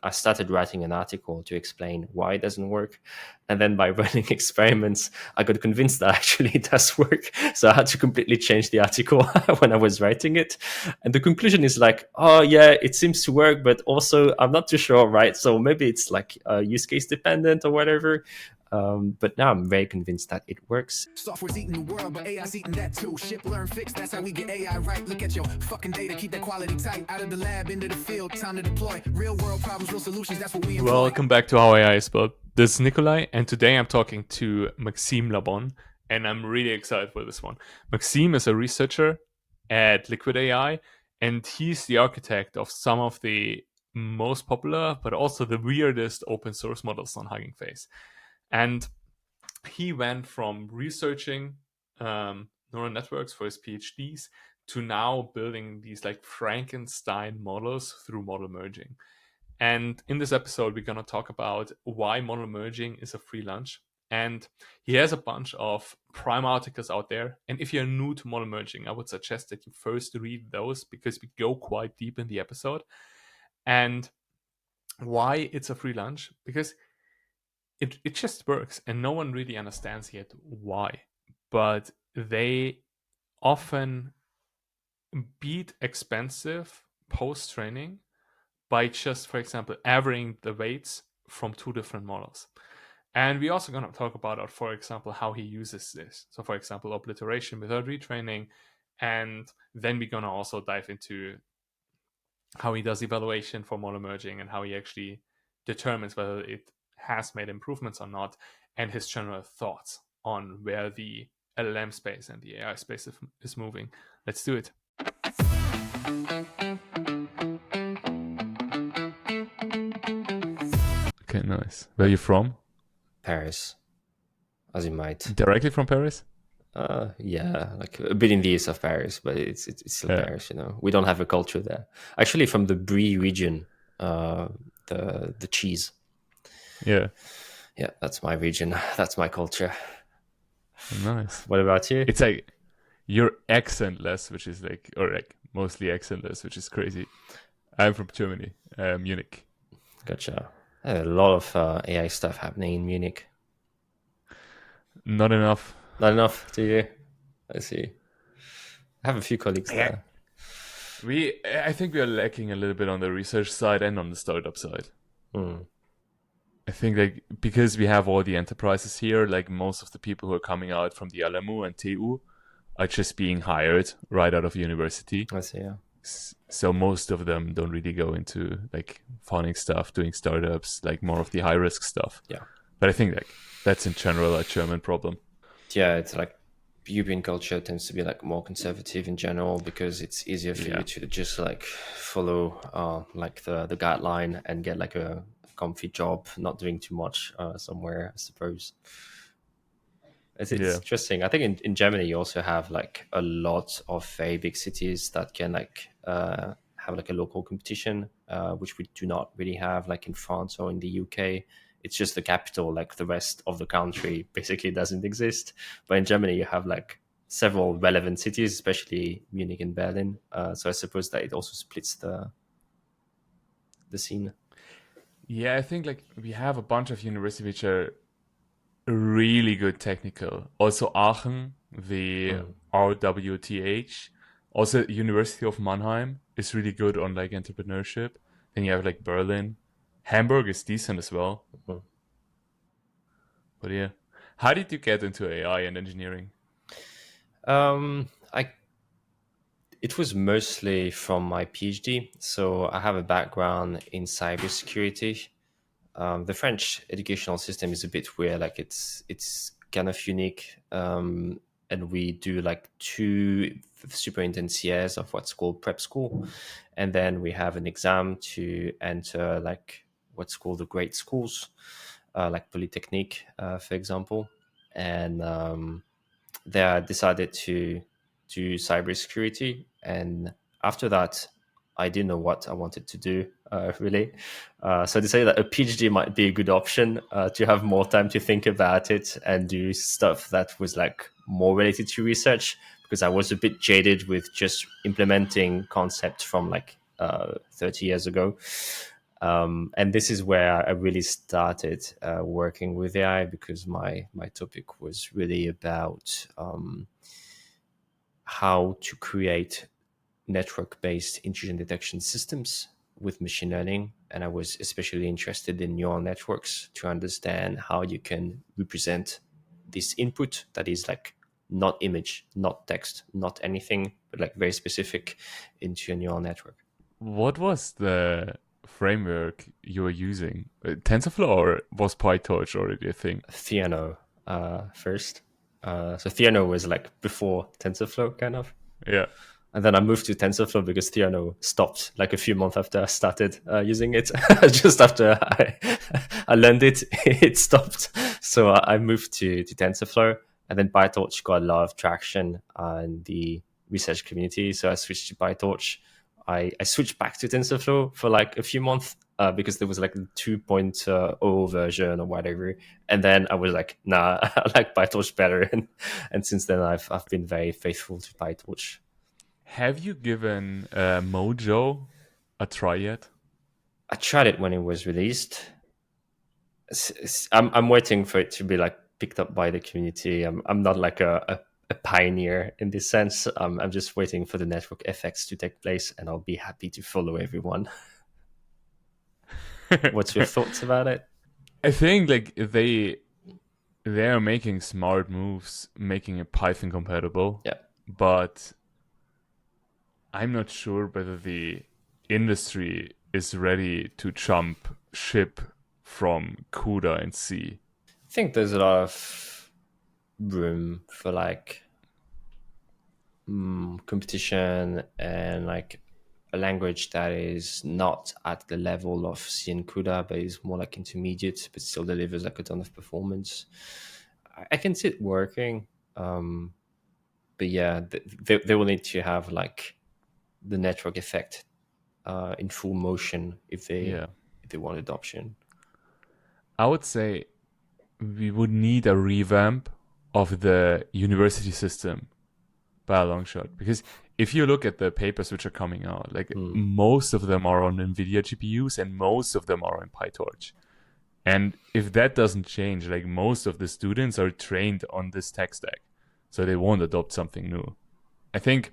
I started writing an article to explain why it doesn't work. And then by running experiments, I got convinced that actually it does work. So I had to completely change the article when I was writing it. And the conclusion is like, oh yeah, it seems to work, but also I'm not too sure, right? So maybe it's like use case dependent or whatever. But now I'm very convinced that it works. Software's eating the world, but AI's eating that too. Ship, learn, fix, that's how we get AI right. Look at your fucking data, keep that quality tight. Out of the lab, into the field, time to deploy. Real world problems, real solutions, that's what we employ. Welcome back to How AI is Built. This is Nicolay, and today I'm talking to Maxime Labonne, and I'm really excited for this one. Maxime is a researcher at Liquid AI, and he's the architect of some of the most popular, but also the weirdest open source models on Hugging Face. And he went from researching neural networks for his PhDs to now building these like Frankenstein models through model merging. And in this episode, we're going to talk about why model merging is a free lunch. And he has a bunch of prime articles out there. And if you're new to model merging, I would suggest that you first read those because we go quite deep in the episode. And why it's a free lunch? Because it just works, and no one really understands yet why. But they often beat expensive post-training by just, for example, averaging the weights from two different models. And we're also going to talk about, for example, how he uses this. So, for example, obliteration without retraining. And then we're going to also dive into how he does evaluation for model merging and how he actually determines whether it has made improvements or not, and his general thoughts on where the LLM space and the AI space is moving. Let's do it. Okay, nice. Where are you from? Paris, as you might. Directly from Paris? Yeah, like a bit in the east of Paris, but it's still Paris, you know. We don't have a culture there. Actually, from the Brie region, the cheese. Yeah. Yeah, that's my region. That's my culture. Nice. What about you? It's like you're accentless, which is like, or like mostly accentless, which is crazy. I'm from Germany, Munich. Gotcha. A lot of AI stuff happening in Munich. Not enough. Not enough, do you? I see. I have a few colleagues there. I think we are lacking a little bit on the research side and on the startup side. I think like because we have all the enterprises here, like most of the people who are coming out from the LMU and TU are just being hired right out of university. I see, yeah. So most of them don't really go into like founding stuff, doing startups, like more of the high risk stuff. Yeah. But I think like that's in general a German problem. Yeah, it's like European culture tends to be like more conservative in general because it's easier for you to just like follow like the guideline and get like a comfy job, not doing too much somewhere, I suppose. It's interesting. I think in Germany you also have like a lot of very big cities that can like have like a local competition, which we do not really have like in France or in the UK. It's just the capital, like the rest of the country basically doesn't exist. But in Germany you have like several relevant cities, especially Munich and Berlin. So I suppose that it also splits the scene. Yeah, I think like we have a bunch of universities which are really good technical. Also Aachen, the RWTH. Also University of Mannheim is really good on like entrepreneurship. Then you have like Berlin. Hamburg is decent as well. But yeah. How did you get into AI and engineering? It was mostly from my PhD. So I have a background in cybersecurity. The French educational system is a bit weird. Like it's kind of unique. And we do like 2 super intense years of what's called prep school. And then we have an exam to enter like what's called the great schools, like Polytechnique, for example. And there I decided to do cybersecurity. And after that, I didn't know what I wanted to do, really. So I decided that a PhD might be a good option to have more time to think about it and do stuff that was like more related to research, because I was a bit jaded with just implementing concepts from like 30 years ago. And this is where I really started working with AI, because my topic was really about how to create network-based intrusion detection systems with machine learning. And I was especially interested in neural networks to understand how you can represent this input that is like not image, not text, not anything, but like very specific into a neural network. What was the framework you were using? TensorFlow, or was PyTorch already a thing? Theano first. So Theano was like before TensorFlow, kind of. Yeah. And then I moved to TensorFlow because Theano stopped like a few months after I started using it. Just after I learned it, it stopped. So I moved to TensorFlow, and then PyTorch got a lot of traction in the research community. So I switched to PyTorch. I switched back to TensorFlow for like a few months because there was like the 2.0 version or whatever. And then I was like, nah, I like PyTorch better. And since then, I've been very faithful to PyTorch. Have you given Mojo a try yet? I tried it when it was released. I'm waiting for it to be like picked up by the community. I'm not like a pioneer in this sense. I'm just waiting for the network effects to take place, and I'll be happy to follow everyone. What's your thoughts about it? I think like they are making smart moves, making it Python compatible. Yeah. But I'm not sure whether the industry is ready to jump ship from CUDA and C. I think there's a lot of room for like competition and like a language that is not at the level of C and CUDA, but is more like intermediate, but still delivers like a ton of performance. I can see it working, but yeah, they will need to have like the network effect in full motion if Yeah. they want adoption. I would say we would need a revamp of the university system by a long shot. Because if you look at the papers which are coming out, like most of them are on NVIDIA GPUs and most of them are on PyTorch. And if that doesn't change, like most of the students are trained on this tech stack. So they won't adopt something new. I think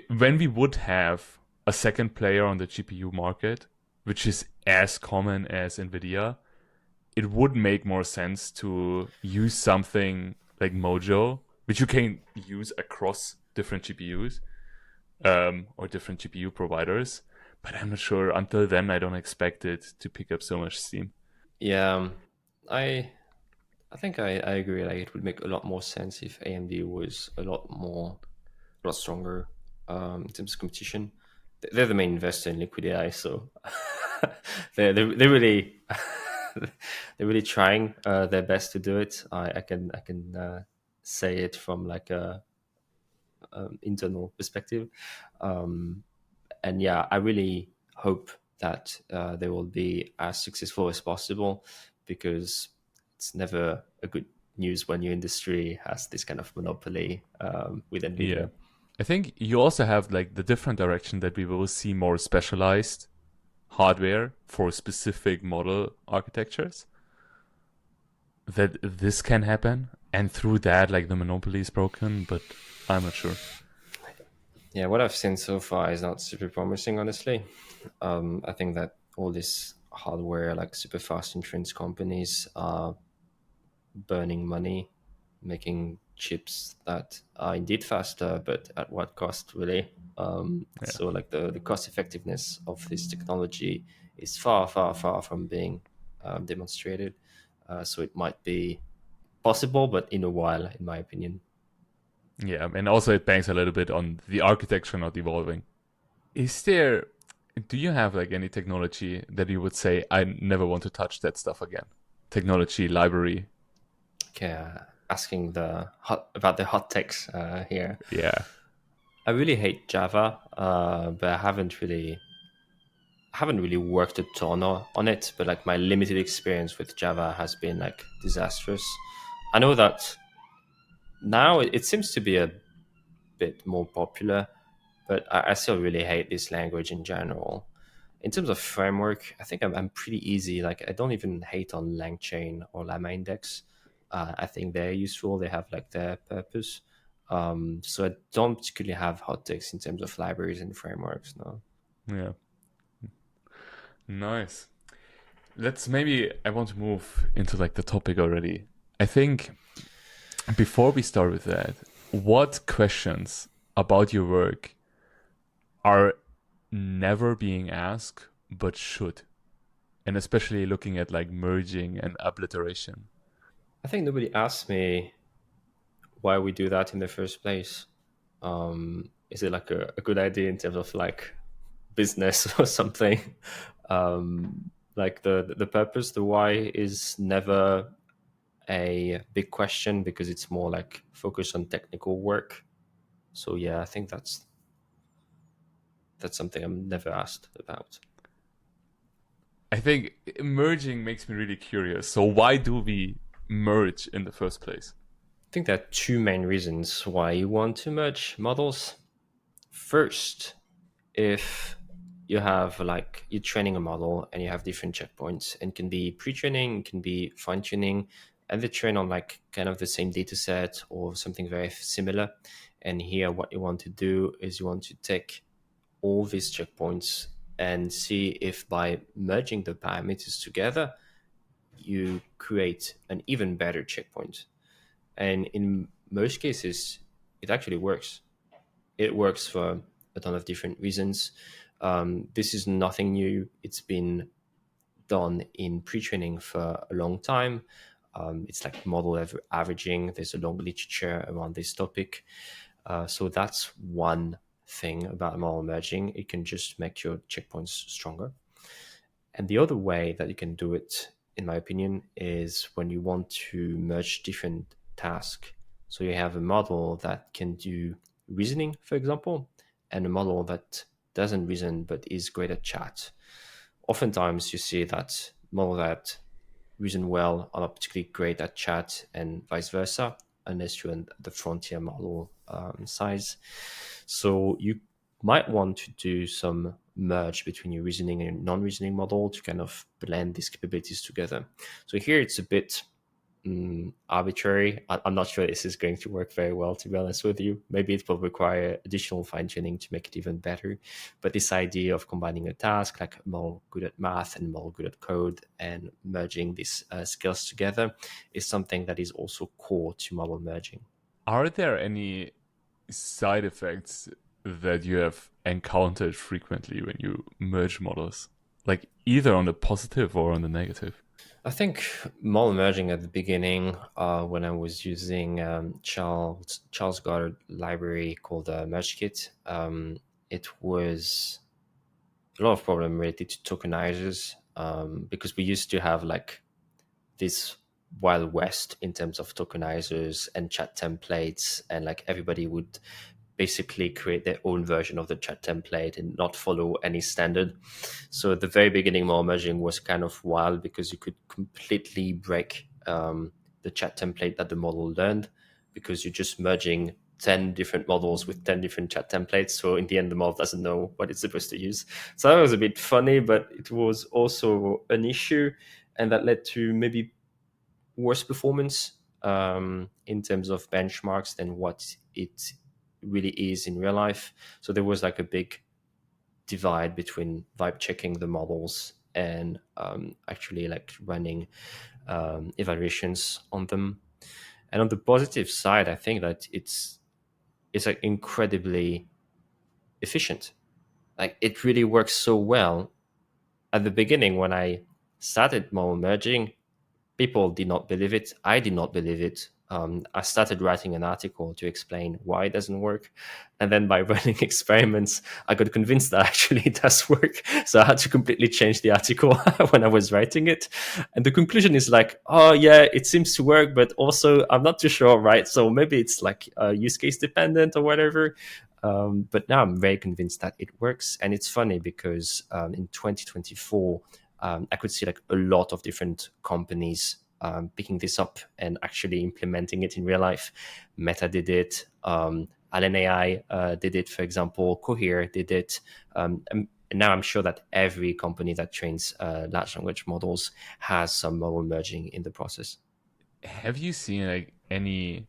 when we would have a second player on the GPU market, which is as common as NVIDIA, it would make more sense to use something like Mojo, which you can use across different GPUs or different GPU providers. But I'm not sure. Until then, I don't expect it to pick up so much steam. Yeah, I I think I agree. Like it would make a lot more sense if AMD was a lot stronger in terms of competition. They're the main investor in Liquid AI, so they're really they're really trying their best to do it. I can say it from like a internal perspective, and yeah, I really hope that they will be as successful as possible, because it's never a good news when your industry has this kind of monopoly with Yeah. Nvidia. I think you also have like the different direction that we will see more specialized hardware for specific model architectures. That this can happen, and through that, like the monopoly is broken, but I'm not sure. Yeah, what I've seen so far is not super promising, honestly. I think that all this hardware, like super fast insurance companies, are burning money, making chips that are indeed faster, but at what cost, really? Yeah. So, like the cost effectiveness of this technology is far, far, far from being demonstrated. So it might be possible, but in a while, in my opinion. Yeah, and also it bangs a little bit on the architecture not evolving. Is there do you have like any technology that you would say I never want to touch that stuff again? Technology library. Okay, asking about the hot takes here. Yeah. I really hate Java, but haven't really worked a ton on it. But like my limited experience with Java has been like disastrous. I know that now it seems to be a bit more popular, but I still really hate this language in general. In terms of framework, I think I'm pretty easy. Like I don't even hate on LangChain or Llama Index. I think they're useful. They have like their purpose. So I don't particularly have hot takes in terms of libraries and frameworks. No. Yeah, nice. Let's maybe I want to move into like the topic already. I think before we start with that, what questions about your work are never being asked but should? And especially looking at like merging and obliteration. I think nobody asked me why we do that in the first place. Is it like a good idea in terms of like business or something? Like the purpose, the why is never a big question because it's more like focused on technical work. So yeah, I think that's something I'm never asked about. I think merging makes me really curious. So why do we merge in the first place? I think there are two main reasons why you want to merge models. First, if you have like you're training a model and you have different checkpoints and can be pre-training, can be fine-tuning, and they train on like kind of the same data set or something very similar. And here what you want to do is you want to take all these checkpoints and see if by merging the parameters together you create an even better checkpoint. And in most cases it actually works. It works for a ton of different reasons. This is nothing new. It's been done in pre-training for a long time. It's like model averaging. There's a long literature around this topic. So that's one thing about model merging. It can just make your checkpoints stronger. And the other way that you can do it, in my opinion, is when you want to merge different tasks. So you have a model that can do reasoning, for example, and a model that doesn't reason but is great at chat. Oftentimes you see that model that reason well are not particularly great at chat and vice versa, unless you're in the frontier model size. So you might want to do some merge between your reasoning and your non-reasoning model to kind of blend these capabilities together. So here it's a bit arbitrary. I'm not sure this is going to work very well, to be honest with you. Maybe it will require additional fine tuning to make it even better. But this idea of combining a task, like more good at math and more good at code, and merging these skills together is something that is also core to model merging. Are there any side effects that you have encountered frequently when you merge models? Like either on the positive or on the negative? I think model merging at the beginning, when I was using Charles Goddard library called MergeKit, it was a lot of problem related to tokenizers, because we used to have like this wild west in terms of tokenizers and chat templates, and like everybody would basically create their own version of the chat template and not follow any standard. So at the very beginning, model merging was kind of wild because you could completely break the chat template that the model learned, because you're just merging 10 different models with 10 different chat templates. So in the end, the model doesn't know what it's supposed to use. So that was a bit funny, but it was also an issue. And that led to maybe worse performance in terms of benchmarks than what it really is in real life. So there was like a big divide between vibe checking the models and actually like running evaluations on them. And on the positive side, I think that it's like incredibly efficient. Like it really works so well. At the beginning, when I started model merging, people did not believe it. I did not believe it. I started writing an article to explain why it doesn't work. And then by running experiments, I got convinced that actually it does work. So I had to completely change the article when I was writing it. And the conclusion is like, oh, yeah, it seems to work, but also I'm not too sure, right? So maybe it's like use case dependent or whatever. But now I'm very convinced that it works. And it's funny because in 2024, I could see like a lot of different companies picking this up and actually implementing it in real life. Meta did it. Allen AI did it, for example. Cohere did it. And now I'm sure that every company that trains large language models has some model merging in the process. Have you seen like any,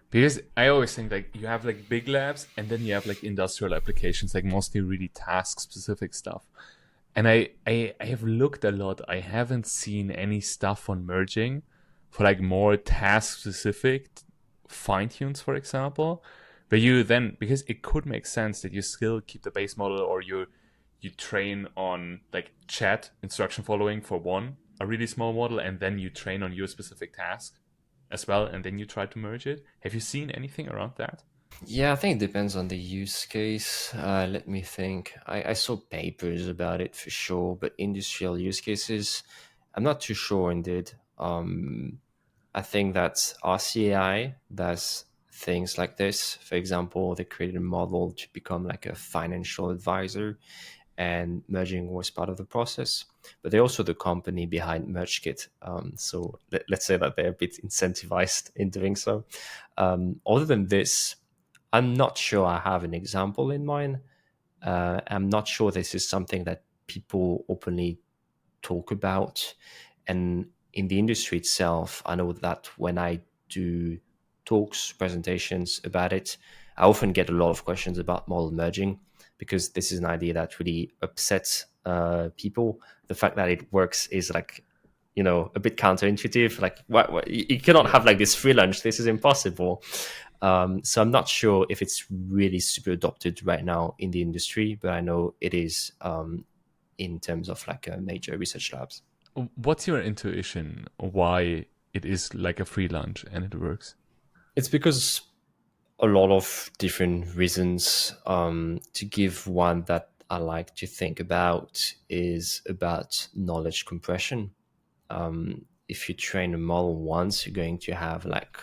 because I always think like you have like big labs and then you have like industrial applications, like mostly really task specific stuff. And I have looked a lot. I haven't seen any stuff on merging for like more task specific fine tunes, for example. But you then, because it could make sense that you still keep the base model, or you train on like chat instruction following for one, a really small model, and then you train on your specific task as well, and then you try to merge it. Have you seen anything around that? Yeah, I think it depends on the use case. Let me think. I saw papers about it for sure, but industrial use cases, I'm not too sure indeed. I think that RCAI does things like this. For example, they created a model to become like a financial advisor, and merging was part of the process. But they're also the company behind MergeKit. So let's say that they're a bit incentivized in doing so. Other than this, I'm not sure I have an example in mind. I'm not sure this is something that people openly talk about. And in the industry itself, I know that when I do talks, presentations about it, I often get a lot of questions about model merging, because this is an idea that really upsets people. The fact that it works is like, a bit counterintuitive. Like, what you cannot have like this free lunch. This is impossible. So I'm not sure if it's really super adopted right now in the industry, but I know it is in terms of like major research labs. What's your intuition why it is like a free lunch and it works? It's because a lot of different reasons. To give one that I like to think about is about knowledge compression. If you train a model once, you're going to have like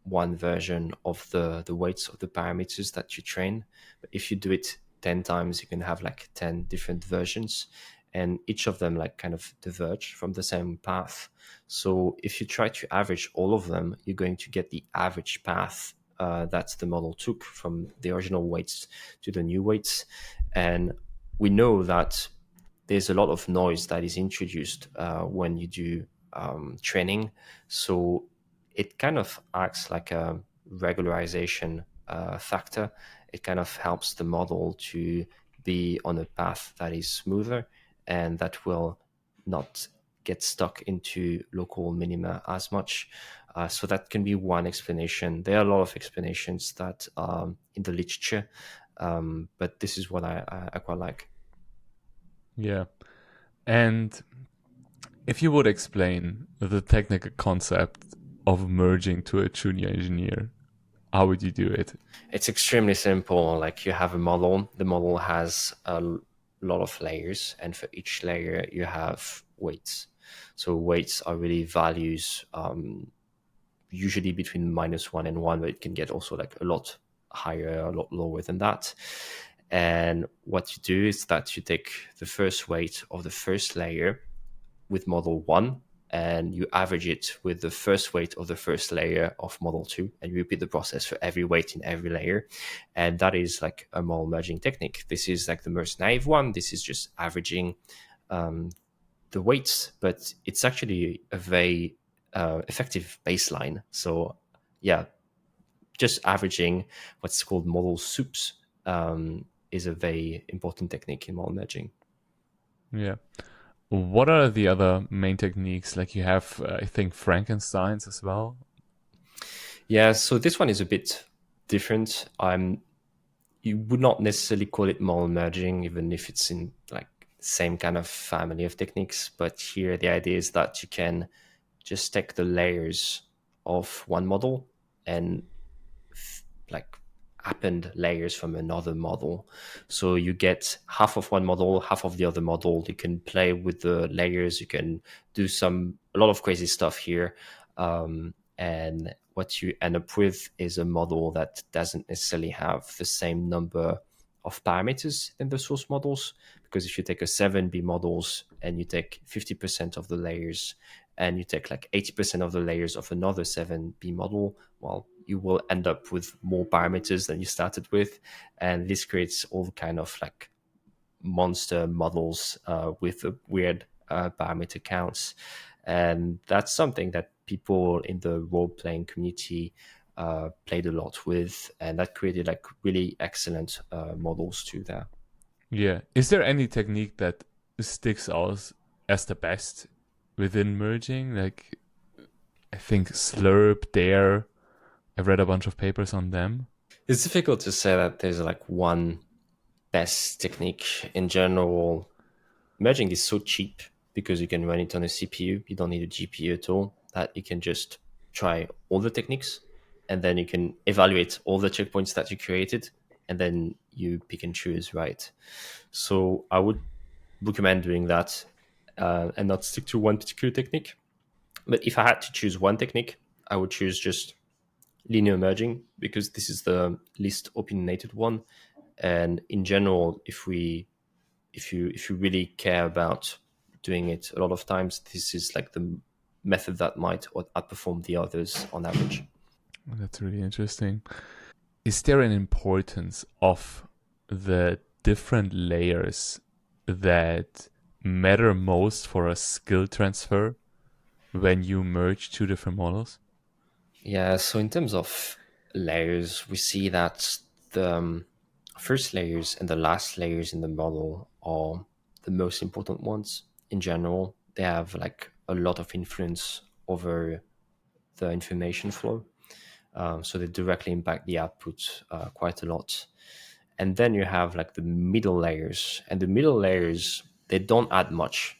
one version of the weights of the parameters that you train. But if you do it 10 times, you can have like 10 different versions, and each of them like kind of diverge from the same path. So if you try to average all of them, you're going to get the average path that the model took from the original weights to the new weights. And we know that there's a lot of noise that is introduced when you do training. So it kind of acts like a regularization factor. It kind of helps the model to be on a path that is smoother and that will not get stuck into local minima as much. So that can be one explanation. There are a lot of explanations that in the literature, but this is what I quite like. Yeah. And if you would explain the technical concept of merging to a junior engineer, how would you do it? It's extremely simple. Like, you have a model. The model has a lot of layers, and for each layer you have weights. So weights are really values, usually between -1 and 1, but it can get also like a lot higher, a lot lower than that. And what you do is that you take the first weight of the first layer with model 1, and you average it with the first weight of the first layer of model 2, and you repeat the process for every weight in every layer. And that is like a model merging technique. This is like the most naive one. This is just averaging the weights, but it's actually a very effective baseline. So yeah, just averaging what's called model soups is a very important technique in model merging. Yeah. What are the other main techniques? Like you have, I think, Frankenstein's as well. Yeah, so this one is a bit different. You would not necessarily call it model merging, even if it's in like same kind of family of techniques. But here the idea is that you can just take the layers of one model and like append layers from another model. So you get half of one model, half of the other model. You can play with the layers. You can do a lot of crazy stuff here. And what you end up with is a model that doesn't necessarily have the same number of parameters than the source models. Because if you take a 7B models and you take 50% of the layers, and you take like 80% of the layers of another 7B model, well, you will end up with more parameters than you started with. And this creates all kind of like monster models with weird parameter counts. And that's something that people in the role-playing community played a lot with, and that created like really excellent models too there. Yeah. Is there any technique that sticks out as the best within merging? Like, I think Slurp, Dare. I've read a bunch of papers on them. It's difficult to say that there's like one best technique. In general, merging is so cheap because you can run it on a CPU. You don't need a GPU at all. That you can just try all the techniques, and then you can evaluate all the checkpoints that you created, and then you pick and choose, right? So I would recommend doing that and not stick to one particular technique. But if I had to choose one technique, I would choose just linear merging because this is the least opinionated one. And in general, if you really care about doing it a lot of times, this is like the method that might outperform the others on average. That's really interesting. Is there an importance of the different layers that matter most for a skill transfer when you merge two different models? Yeah, so in terms of layers, we see that the first layers and the last layers in the model are the most important ones in general. They have like a lot of influence over the information flow. So they directly impact the output quite a lot. And then you have like the middle layers, and the middle layers, they don't add much.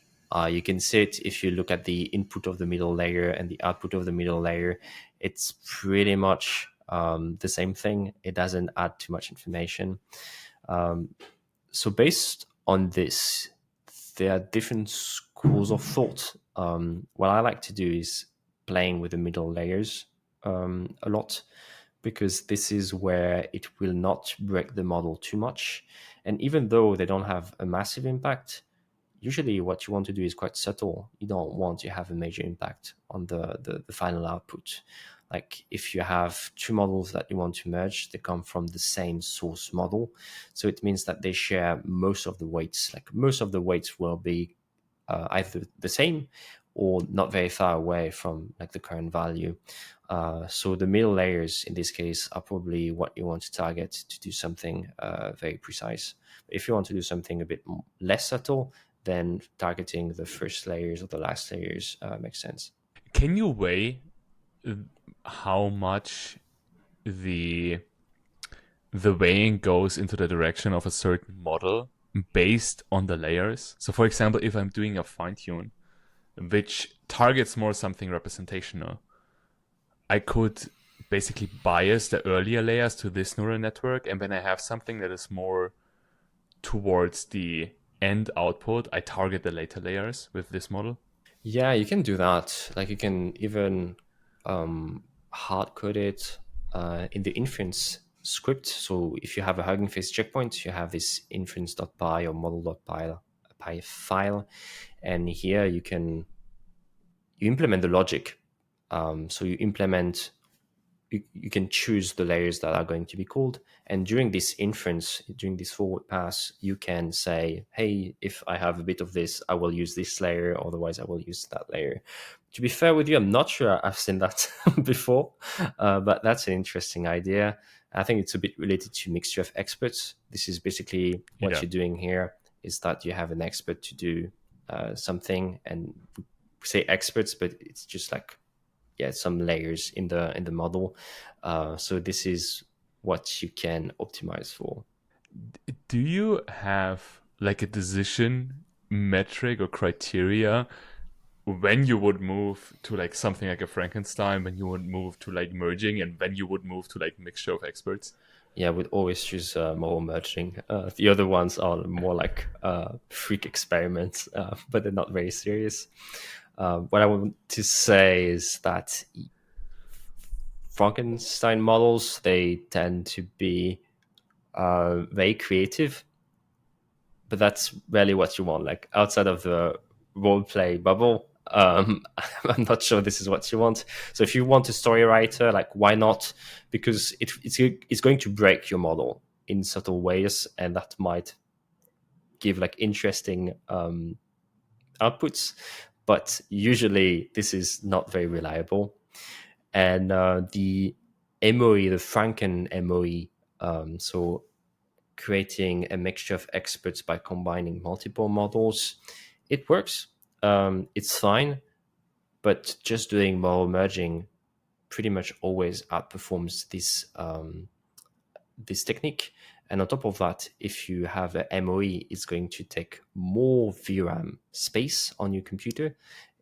You can see it if you look at the input of the middle layer and the output of the middle layer. It's pretty much the same thing. It doesn't add too much information. So based on this, there are different schools of thought. What I like to do is playing with the middle layers a lot, because this is where it will not break the model too much. And even though they don't have a massive impact, usually what you want to do is quite subtle. You don't want to have a major impact on the final output. Like if you have two models that you want to merge, they come from the same source model. So it means that they share most of the weights. Like most of the weights will be either the same or not very far away from like the current value. So the middle layers in this case are probably what you want to target to do something very precise. If you want to do something a bit less subtle, then targeting the first layers or the last layers makes sense. Can you weigh how much the weighing goes into the direction of a certain model based on the layers? So for example, if I'm doing a fine tune which targets more something representational, I could basically bias the earlier layers to this neural network, and when I have something that is more towards the end output, I target the later layers with this model. Yeah, you can do that. Like you can even hard code it in the inference script. So if you have a Hugging Face checkpoint, you have this inference.py or model.py file, and here you implement the logic. So you can choose the layers that are going to be called. And during this inference, during this forward pass, you can say, hey, if I have a bit of this, I will use this layer. Otherwise, I will use that layer. To be fair with you, I'm not sure I've seen that before, but that's an interesting idea. I think it's a bit related to mixture of experts. This is basically what Yeah. you're doing here, is that you have an expert to do something, and we say experts, but it's just like some layers in the model. So this is what you can optimize for. Do you have like a decision metric or criteria when you would move to like something like a Frankenstein, when you would move to like merging, and when you would move to like mixture of experts? Yeah, we'd always choose more merging. The other ones are more like freak experiments, but they're not very serious. What I want to say is that Frankenstein models, they tend to be very creative, but that's really what you want. Like outside of the role play bubble, I'm not sure this is what you want. So if you want a story writer, like why not? Because it's going to break your model in subtle ways, and that might give like interesting outputs, but usually this is not very reliable. And the MOE, the Franken MOE, so creating a mixture of experts by combining multiple models, it works. It's fine, but just doing model merging pretty much always outperforms this technique. And on top of that, if you have a MOE, it's going to take more VRAM space on your computer.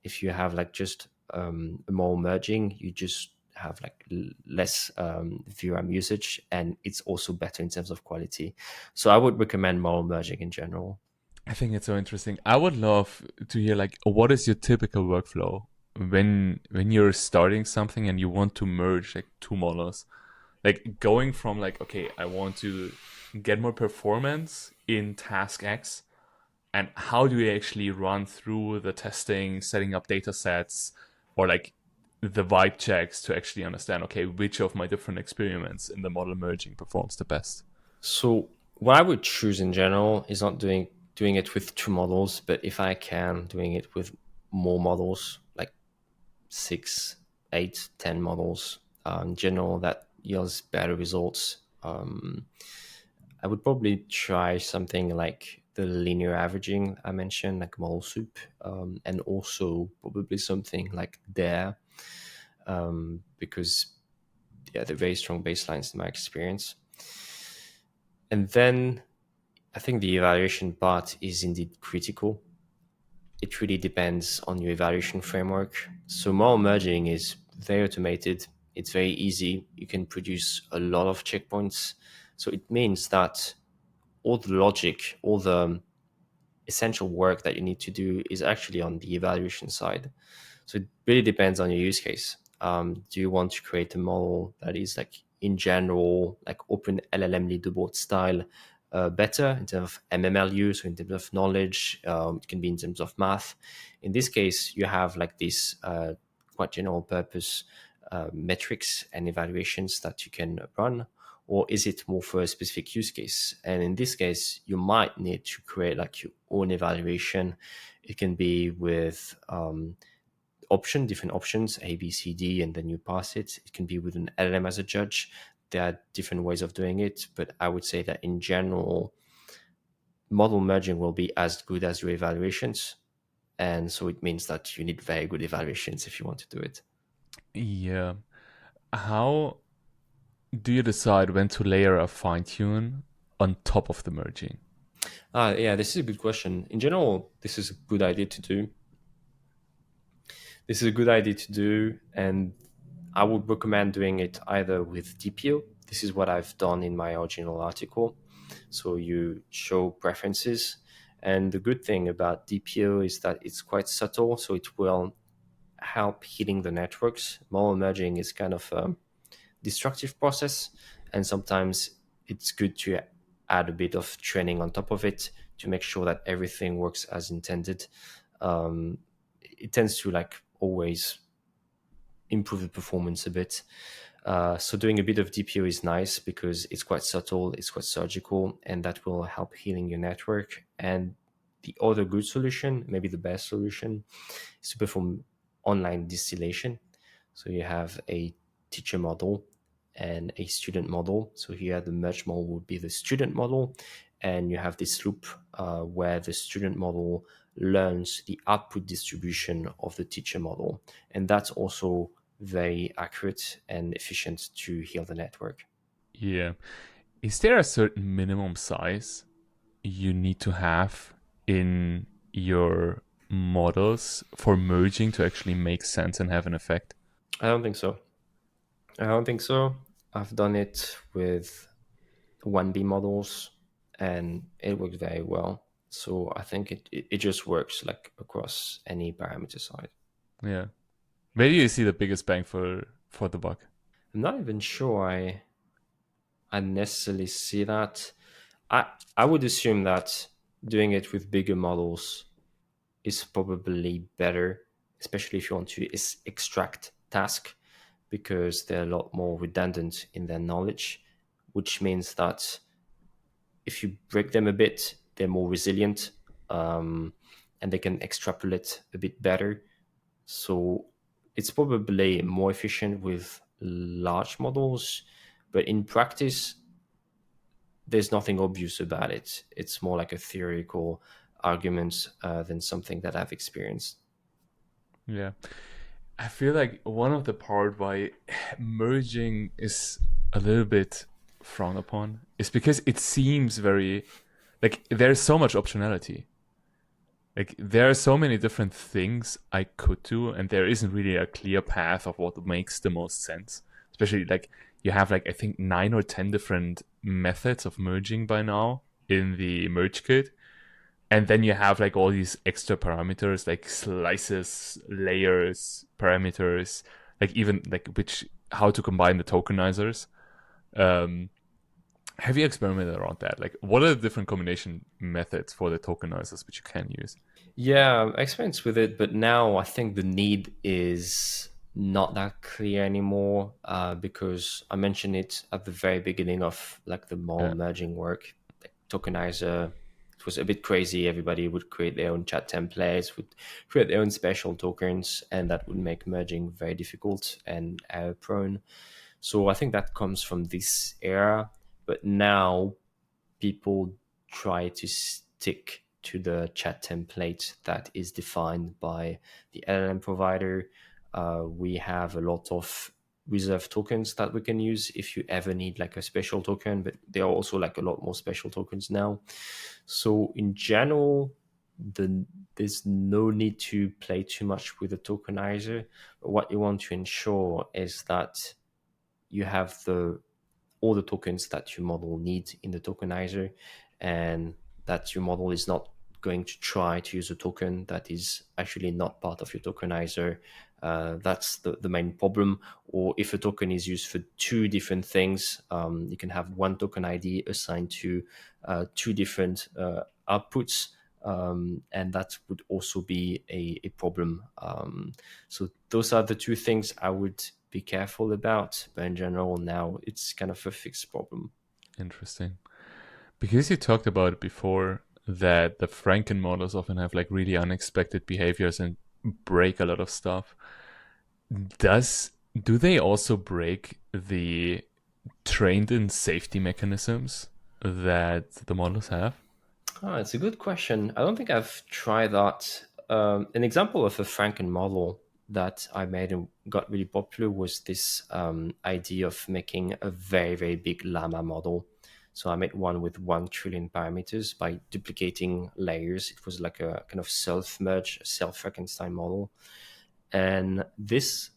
If you have like just a model merging, you just have like less VRAM usage, and it's also better in terms of quality. So I would recommend model merging in general. I think it's so interesting. I would love to hear like what is your typical workflow when you're starting something and you want to merge like two models, like going from like, okay, I want to get more performance in task X, and how do you actually run through the testing, setting up data sets, or like the vibe checks to actually understand, okay, which of my different experiments in the model merging performs the best? So what I would choose in general is not doing it with two models, but if I can, doing it with more models, like 6, 8, 10 models. In general, that yields better results. I would probably try something like the linear averaging I mentioned, like model soup, and also probably something like there, because yeah, they're very strong baselines in my experience. And then I think the evaluation part is indeed critical. It really depends on your evaluation framework. So model merging is very automated. It's very easy. You can produce a lot of checkpoints. So it means that all the logic, all the essential work that you need to do is actually on the evaluation side. So it really depends on your use case. Do you want to create a model that is like in general, like open LLM leaderboard style, better in terms of MML use or in terms of knowledge? It can be in terms of math. In this case, you have like this quite general purpose metrics and evaluations that you can run, or is it more for a specific use case? And in this case, you might need to create like your own evaluation. It can be with different options, A, B, C, D, and then you pass it. It can be with an LLM as a judge. There are different ways of doing it, but I would say that in general, model merging will be as good as your evaluations. And so it means that you need very good evaluations if you want to do it. Yeah. How do you decide when to layer a fine tune on top of the merging? Yeah, this is a good question. In general, this is a good idea to do. This is a good idea to do, and I would recommend doing it either with DPO. This is what I've done in my original article. So you show preferences. And the good thing about DPO is that it's quite subtle, so it will help healing the networks. Model merging is kind of a destructive process, and sometimes it's good to add a bit of training on top of it to make sure that everything works as intended. It tends to like always improve the performance a bit. So doing a bit of DPO is nice because it's quite subtle, it's quite surgical, and that will help healing your network. And the other good solution, maybe the best solution, is to perform online distillation. So you have a teacher model and a student model. So here the merge model would be the student model, and you have this loop where the student model learns the output distribution of the teacher model, and that's also very accurate and efficient to heal the network. Yeah. Is there a certain minimum size you need to have in your models for merging to actually make sense and have an effect? I don't think so. I don't think so. I've done it with 1B models and it works very well. So I think it just works like across any parameter side. Yeah. Where do you see the biggest bang for the buck? I'm not even sure I necessarily see that. I would assume that doing it with bigger models is probably better, especially if you want to extract task, because they're a lot more redundant in their knowledge, which means that if you break them a bit, they're more resilient, and they can extrapolate a bit better. So it's probably more efficient with large models, but in practice, there's nothing obvious about it. It's more like a theoretical argument than something that I've experienced. Yeah. I feel like one of the part why merging is a little bit frowned upon is because it seems very like there's so much optionality. Like there are so many different things I could do, and there isn't really a clear path of what makes the most sense. Especially like you have like I think 9 or 10 different methods of merging by now in the merge kit, and then you have like all these extra parameters like slices, layers, parameters, like even like which how to combine the tokenizers. Um, have you experimented around that? Like, what are the different combination methods for the tokenizers which you can use? Yeah, experience with it, but now I think the need is not that clear anymore because I mentioned it at the very beginning of like the more Yeah, merging work. Like, tokenizer, it was a bit crazy. Everybody would create their own chat templates, would create their own special tokens, and that would make merging very difficult and error prone. So I think that comes from this era, but now people try to stick to the chat template that is defined by the LLM provider. We have a lot of reserved tokens that we can use if you ever need like a special token, but there are also like a lot more special tokens now. So in general, there's no need to play too much with the tokenizer. But what you want to ensure is that you have the all the tokens that your model needs in the tokenizer, and that your model is not going to try to use a token that is actually not part of your tokenizer. That's the main problem. Or if a token is used for two different things, you can have one token ID assigned to two different outputs. And that would also be a problem. So those are the two things I would be careful about. But in general, now it's kind of a fixed problem. interesting. Because you talked about it before that the Franken models often have like really unexpected behaviors and break a lot of stuff. Does do they also break the trained in safety mechanisms that the models have? Oh, it's a good question. I don't think I've tried that. An example of a Franken model that I made and got really popular was this idea of making a very, very big llama model. So I made one with 1 trillion parameters by duplicating layers. It was like a kind of self-merge, self-Frankenstein model. And this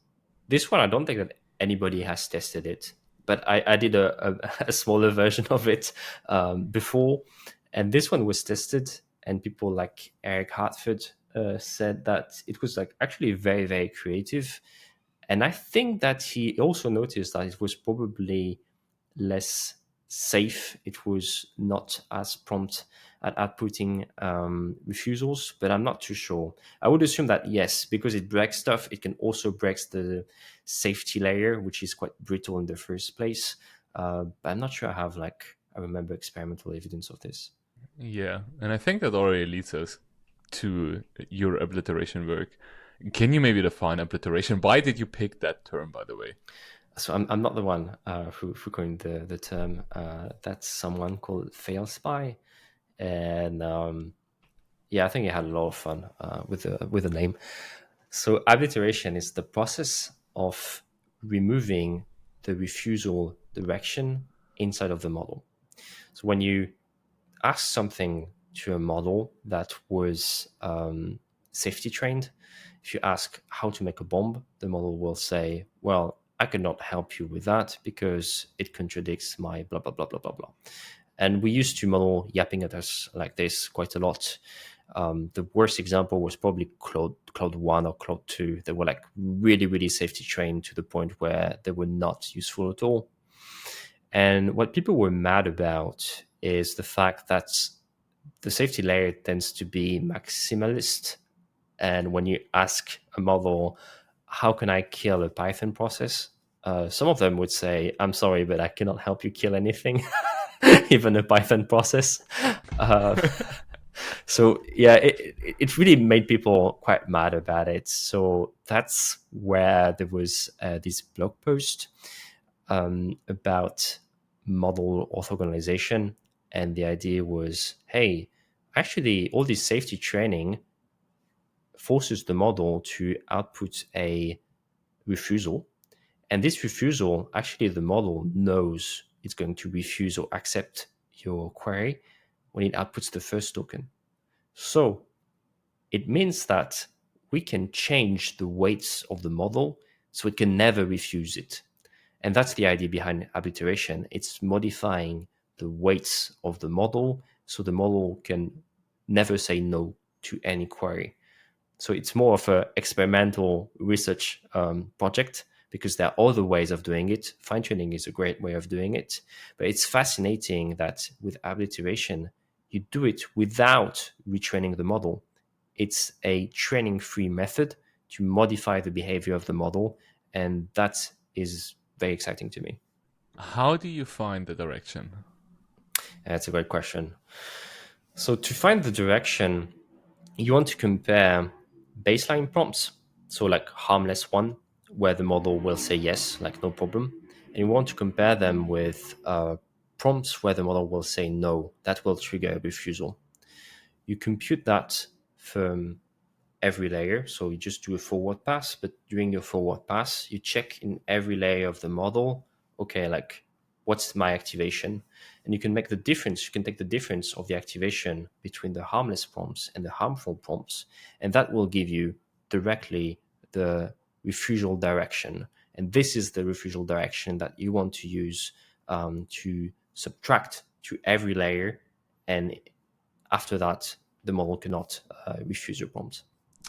one, I don't think that anybody has tested it, but I did a smaller version of it before, and this one was tested, and people like Eric Hartford said that it was like actually very, very creative. And I think that he also noticed that it was probably less safe. It was not as prompt at outputting refusals, but I'm not too sure. I would assume that yes, because it breaks stuff, it can also break the safety layer, which is quite brittle in the first place. But I'm not sure I remember experimental evidence of this. Yeah, and I think that already leads us to your obliteration work. Can you maybe define obliteration? Why did you pick that term, by the way? So I'm not the one who coined the term. That's someone called Failspy, and yeah, I think he had a lot of fun with the name. So obliteration is the process of removing the refusal direction inside of the model. So when you ask something to a model that was safety trained, if you ask how to make a bomb, the model will say, well, I cannot help you with that because it contradicts my blah, blah, blah, blah, blah, blah. And we used to model yapping at us like this quite a lot. The worst example was probably Cloud 1 or Cloud 2. They were like really, really safety trained to the point where they were not useful at all. And what people were mad about is the fact that the safety layer tends to be maximalist. And when you ask a model, how can I kill a Python process? Some of them would say, I'm sorry, but I cannot help you kill anything. even a Python process. Uh, so yeah, it really made people quite mad about it. So that's where there was this blog post about model orthogonalization, and the idea was, hey, actually, all this safety training forces the model to output a refusal, and this refusal, actually, the model knows it's going to refuse or accept your query when it outputs the first token. So it means that we can change the weights of the model so it can never refuse it. And that's the idea behind obliteration. It's modifying the weights of the model so the model can never say no to any query. So it's more of an experimental research project, because there are other ways of doing it. Fine-tuning is a great way of doing it. But it's fascinating that with obliteration, you do it without retraining the model. It's a training-free method to modify the behavior of the model, and that is very exciting to me. How do you find the direction? That's a great question. So to find the direction, you want to compare baseline prompts, so like harmless one, where the model will say yes, like no problem. And you want to compare them with prompts where the model will say no, that will trigger a refusal. You compute that from every layer. So you just do a forward pass, but during your forward pass, you check in every layer of the model, okay, like what's my activation? And you can make the difference. You can take the difference of the activation between the harmless prompts and the harmful prompts, and that will give you directly the refusal direction. And this is the refusal direction that you want to use to subtract to every layer. And after that, the model cannot refuse your prompts.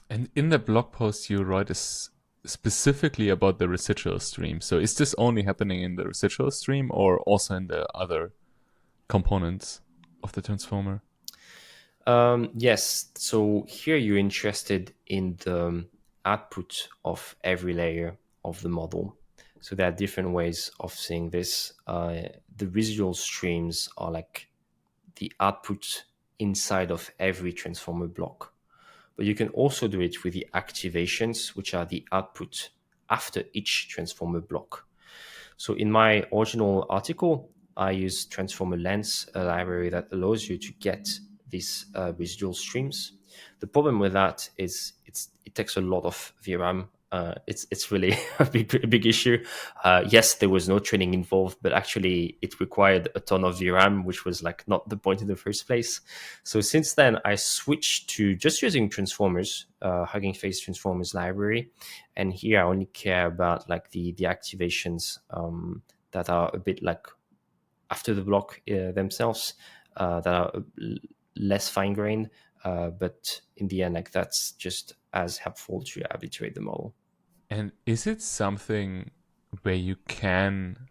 And in the blog post, you write specifically about the residual stream. So is this only happening in the residual stream or also in the other components of the transformer? Yes. So here you're interested in the output of every layer of the model. So there are different ways of seeing this. The residual streams are like the output inside of every transformer block. But you can also do it with the activations, which are the output after each transformer block. So in my original article, I use Transformer Lens, a library that allows you to get these residual streams. The problem with that is it takes a lot of VRAM. It's really a big issue. Yes, there was no training involved, but actually it required a ton of VRAM, which was like not the point in the first place. So since then, I switched to just using transformers, Hugging Face Transformers library, and here I only care about like the activations that are a bit like after the block themselves, that are less fine grained, but in the end, like that's just as helpful to arbitrate the model. And is it something where you can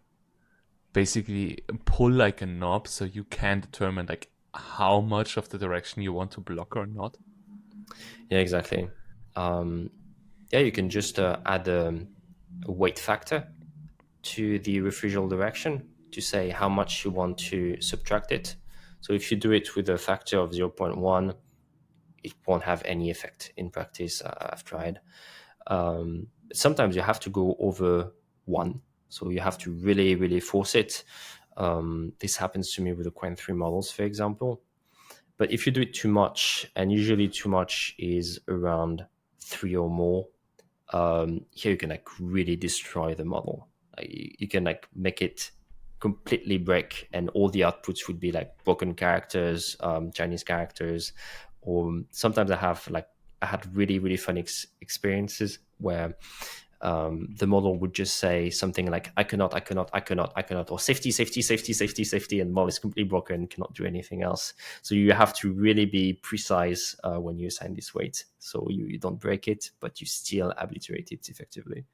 basically pull like a knob so you can determine like how much of the direction you want to block or not? Yeah, exactly. Yeah, you can just add a weight factor to the refusal direction to say how much you want to subtract it. So if you do it with a factor of 0.1, it won't have any effect in practice. I've tried. Sometimes you have to go over 1. So you have to really, really force it. This happens to me with the Quen 3 models, for example. But if you do it too much, and usually too much is around 3 or more, here you can like really destroy the model. You can like make it completely break, and all the outputs would be like broken characters, Chinese characters, or sometimes I had really, really fun experiences where the model would just say something like I cannot, or safety, safety, safety, safety, safety, and the model is completely broken, cannot do anything else. So you have to really be precise when you assign this weight, so you don't break it, but you still obliterate it effectively.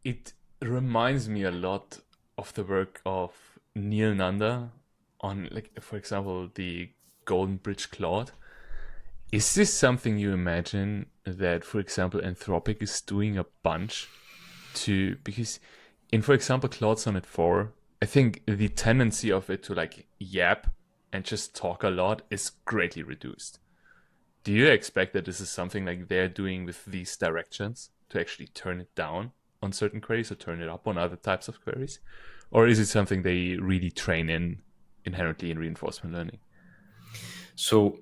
It reminds me a lot of the work of Neil Nanda on, like, for example, the Golden Bridge Cloud. Is this something you imagine that, for example, Anthropic is doing a bunch to, because in, for example, Cloud Sonnet 4, I think the tendency of it to like yap and just talk a lot is greatly reduced. Do you expect that this is something like they're doing with these directions to actually turn it down on certain queries or turn it up on other types of queries? Or is it something they really train in inherently in reinforcement learning? So,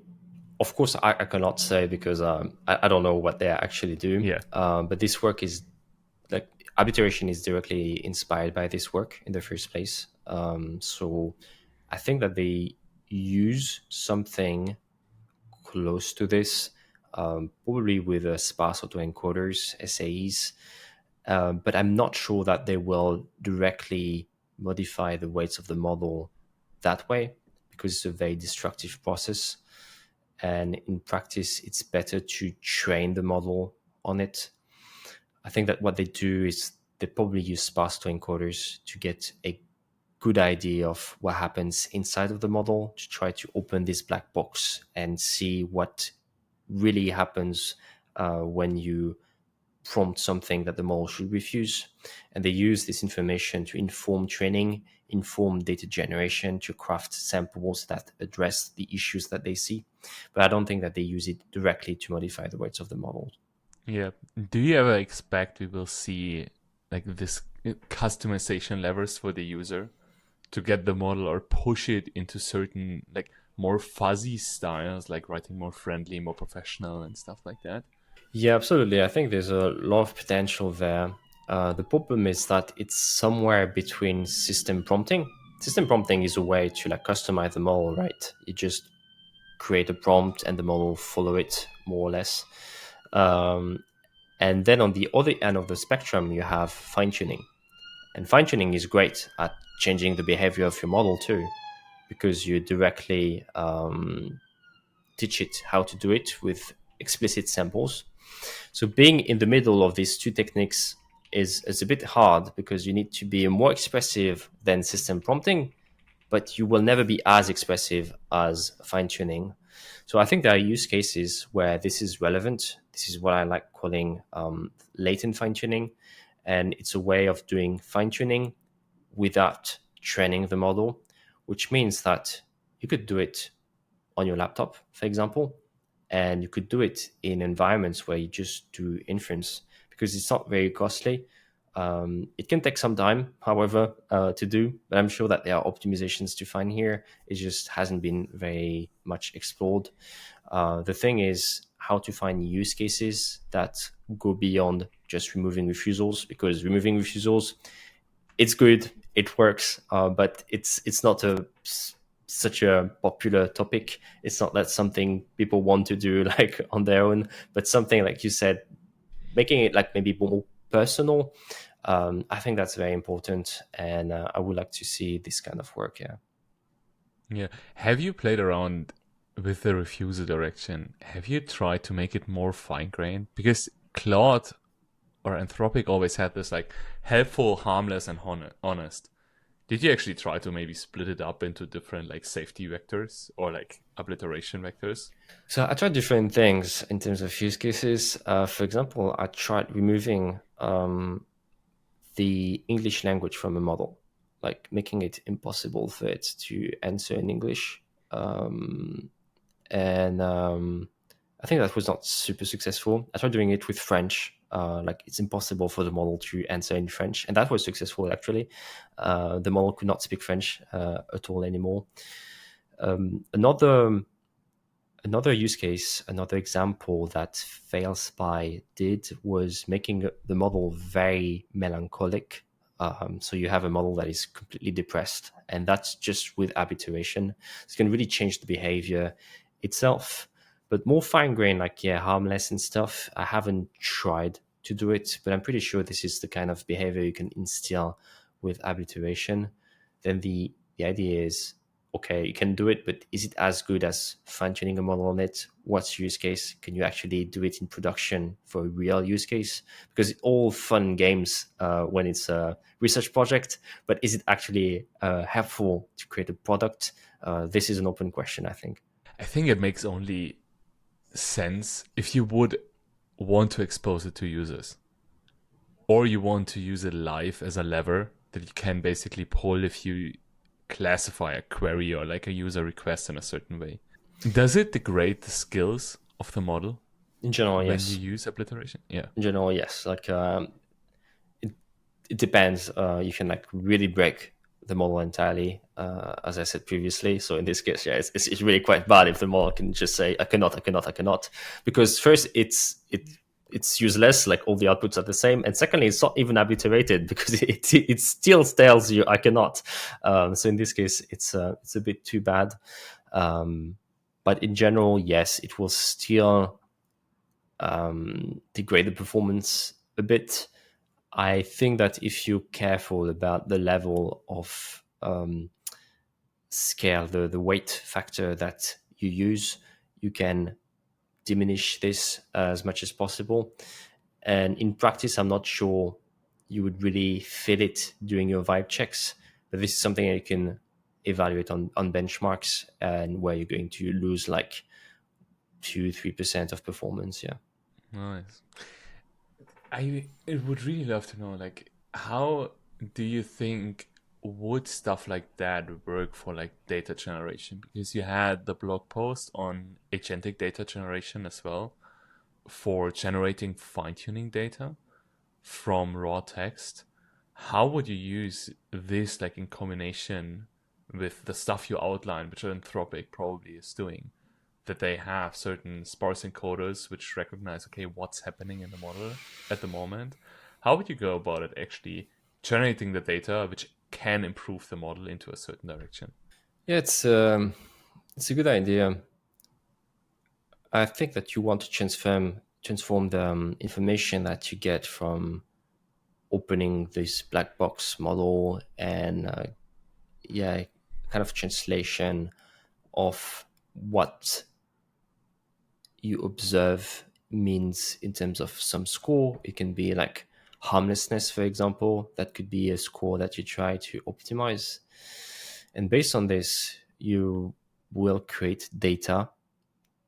of course, I cannot say because I don't know what they actually do. Yeah. But this work is like arbitration is directly inspired by this work in the first place. So I think that they use something close to this, probably with sparse autoencoders, SAEs, but I'm not sure that they will directly modify the weights of the model that way because it's a very destructive process. And in practice, it's better to train the model on it. I think that what they do is they probably use sparse encoders to get a good idea of what happens inside of the model to try to open this black box and see what really happens when you prompt something that the model should refuse. And they use this information to inform training, inform data generation, to craft samples that address the issues that they see. But I don't think that they use it directly to modify the weights of the model. Yeah. Do you ever expect we will see like this customization levers for the user to get the model or push it into certain like more fuzzy styles, like writing more friendly, more professional and stuff like that? Yeah, absolutely. I think there's a lot of potential there. The problem is that it's somewhere between system prompting. System prompting is a way to like customize the model, right? You just create a prompt and the model will follow it more or less. And then on the other end of the spectrum, you have fine tuning. And fine tuning is great at changing the behavior of your model too, because you directly teach it how to do it with explicit samples. So being in the middle of these two techniques is a bit hard because you need to be more expressive than system prompting, but you will never be as expressive as fine tuning. So I think there are use cases where this is relevant. This is what I like calling latent fine tuning. And it's a way of doing fine tuning without training the model, which means that you could do it on your laptop, for example, and you could do it in environments where you just do inference because it's not very costly. It can take some time, however, to do, but I'm sure that there are optimizations to find here. It just hasn't been very much explored. The thing is how to find use cases that go beyond just removing refusals, because removing refusals, it's good, it works, but it's not such a popular topic. It's not that something people want to do like on their own, but something like you said, making it like maybe more personal. I think that's very important, and I would like to see this kind of work. Yeah. Yeah. Have you played around with the refusal direction? Have you tried to make it more fine grained? Because Claude or Anthropic always had this like helpful, harmless, and honest. Did you actually try to maybe split it up into different like safety vectors or like obliteration vectors? So I tried different things in terms of use cases. For example, I tried removing the English language from a model, like making it impossible for it to answer in English. And I think that was not super successful. I tried doing it with French. Like it's impossible for the model to answer in French, and that was successful actually. The model could not speak French at all anymore. Another use case, another example that FailSpy did was making the model very melancholic. So you have a model that is completely depressed, and that's just with arbitration. It's going to really change the behavior itself. But more fine grained, like harmless and stuff, I haven't tried to do it, but I'm pretty sure this is the kind of behavior you can instill with arbitration. Then the idea is, okay, you can do it, but is it as good as fine tuning a model on it? What's use case? Can you actually do it in production for a real use case? Because it's all fun games when it's a research project, but is it actually helpful to create a product? This is an open question, I think. I think it makes only sense if you would want to expose it to users or you want to use it live as a lever that you can basically pull if you classify a query or like a user request in a certain way. Does it degrade the skills of the model In general, when you yes. use obliteration? Yeah. In general, yes. Like it depends. You can like really break the model entirely, as I said previously. So in this case, yeah, it's really quite bad if the model can just say I cannot, I cannot, I cannot, because first it's useless. Like all the outputs are the same, and secondly, it's not even obliterated because it still tells you I cannot. So in this case, it's a bit too bad. But in general, yes, it will still degrade the performance a bit. I think that if you're careful about the level of scale, the weight factor that you use, you can diminish this as much as possible. And in practice, I'm not sure you would really feel it during your vibe checks, but this is something that you can evaluate on benchmarks and where you're going to lose like 2-3% of performance. Yeah. Nice. I would really love to know, like, how do you think would stuff like that work for like data generation? Because you had the blog post on agentic data generation as well for generating fine-tuning data from raw text. How would you use this like in combination with the stuff you outlined, which Anthropic probably is doing? That they have certain sparse encoders which recognize, okay, what's happening in the model at the moment. How would you go about it actually generating the data which can improve the model into a certain direction? Yeah, it's a good idea. I think that you want to transform the information that you get from opening this black box model and yeah, kind of translation of what you observe means in terms of some score. It can be like harmlessness, for example. That could be a score that you try to optimize. And based on this, you will create data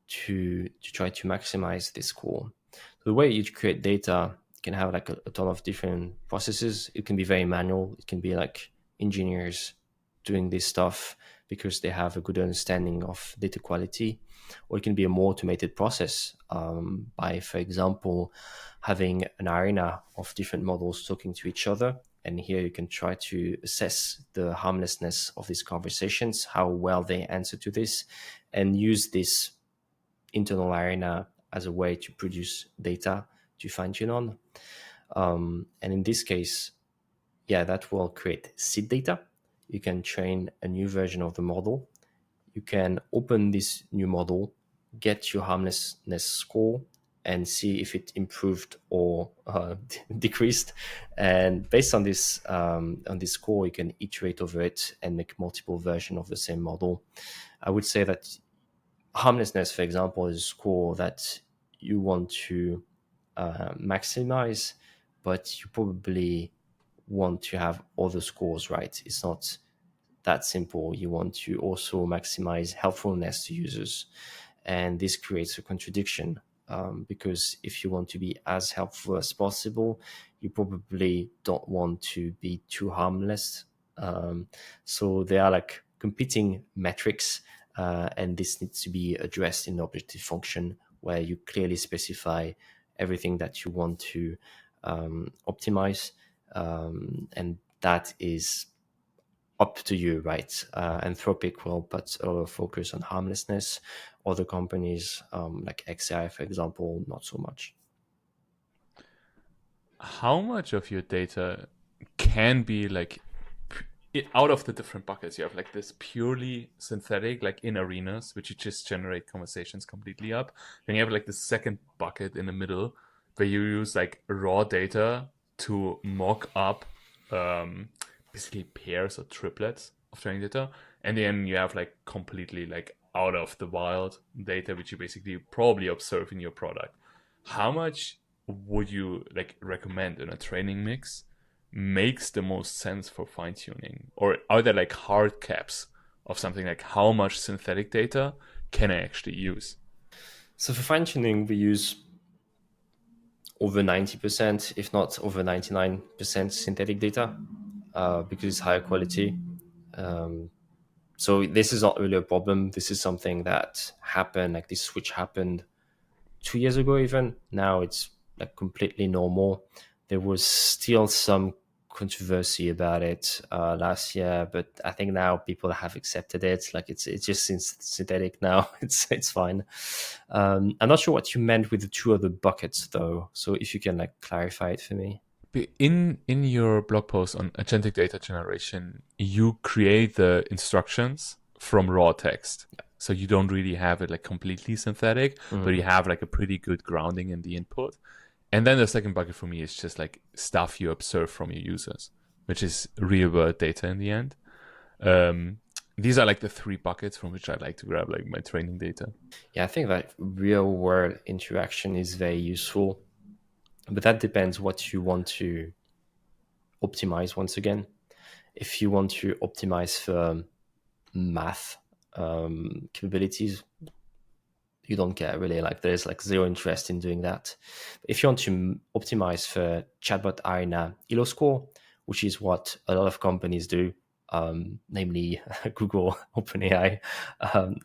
to try to maximize this score. So the way you create data can have like a ton of different processes. It can be very manual. It can be like engineers doing this stuff because they have a good understanding of data quality, or it can be a more automated process by, for example, having an arena of different models talking to each other. And here you can try to assess the harmlessness of these conversations, how well they answer to this, and use this internal arena as a way to produce data to fine tune on. And in this case, yeah, that will create seed data. You can train a new version of the model. You can open this new model, get your harmlessness score, and see if it improved or decreased. And based on this score, you can iterate over it and make multiple versions of the same model. I would say that harmlessness, for example, is a score that you want to maximize, but you probably want to have other scores, right? It's not that simple. You want to also maximize helpfulness to users. And this creates a contradiction because if you want to be as helpful as possible, you probably don't want to be too harmless. So they are like competing metrics, and this needs to be addressed in the objective function where you clearly specify everything that you want to optimize. And that is up to you, right? Anthropic will put a lot of focus on harmlessness. Other companies, like XAI, for example, not so much. How much of your data can be like out of the different buckets? You have like this purely synthetic, like in arenas, which you just generate conversations completely up. Then you have like the second bucket in the middle where you use like raw data to mock up basically pairs or triplets of training data. And then you have like completely like out of the wild data, which you basically probably observe in your product. How much would you like recommend in a training mix makes the most sense for fine tuning? Or are there like hard caps of something like how much synthetic data can I actually use? So for fine tuning, we use over 90%, if not over 99% synthetic data. because it's higher quality. Um, so this is not really a problem. This is something that happened, like this switch happened 2 years ago even. Now it's like completely normal. There was still some controversy about it last year, but I think now people have accepted it. Like it's just synthetic now. It's fine. I'm not sure what you meant with the two other buckets though. So if you can like clarify it for me. In your blog post on agentic data generation, you create the instructions from raw text. So you don't really have it like completely synthetic, but you have like a pretty good grounding in the input. And then the second bucket for me is just like stuff you observe from your users, which is real world data in the end. These are like the three buckets from which I like to grab like my training data. Yeah, I think that real world interaction is very useful, but that depends what you want to optimize once again. If you want to optimize for math capabilities, you don't care really. Like there's like zero interest in doing that. If you want to optimize for chatbot arena elo score, which is what a lot of companies do, namely Google, OpenAI,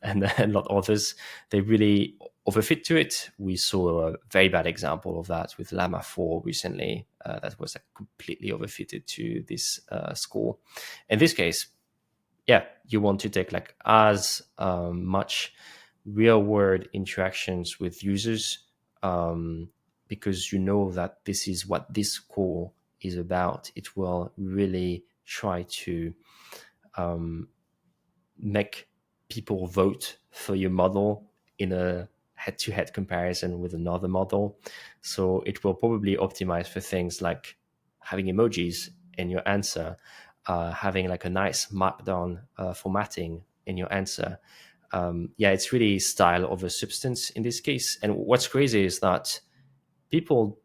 and a lot of others, they really overfit to it. We saw a very bad example of that with Llama 4 recently. That was like completely overfitted to this score. In this case, yeah, you want to take like as much real world interactions with users, because you know that this is what this core is about. It will really try to make people vote for your model in a head-to-head comparison with another model. So it will probably optimize for things like having emojis in your answer, having like a nice markdown formatting in your answer. Yeah, it's really style over substance in this case. And what's crazy is that people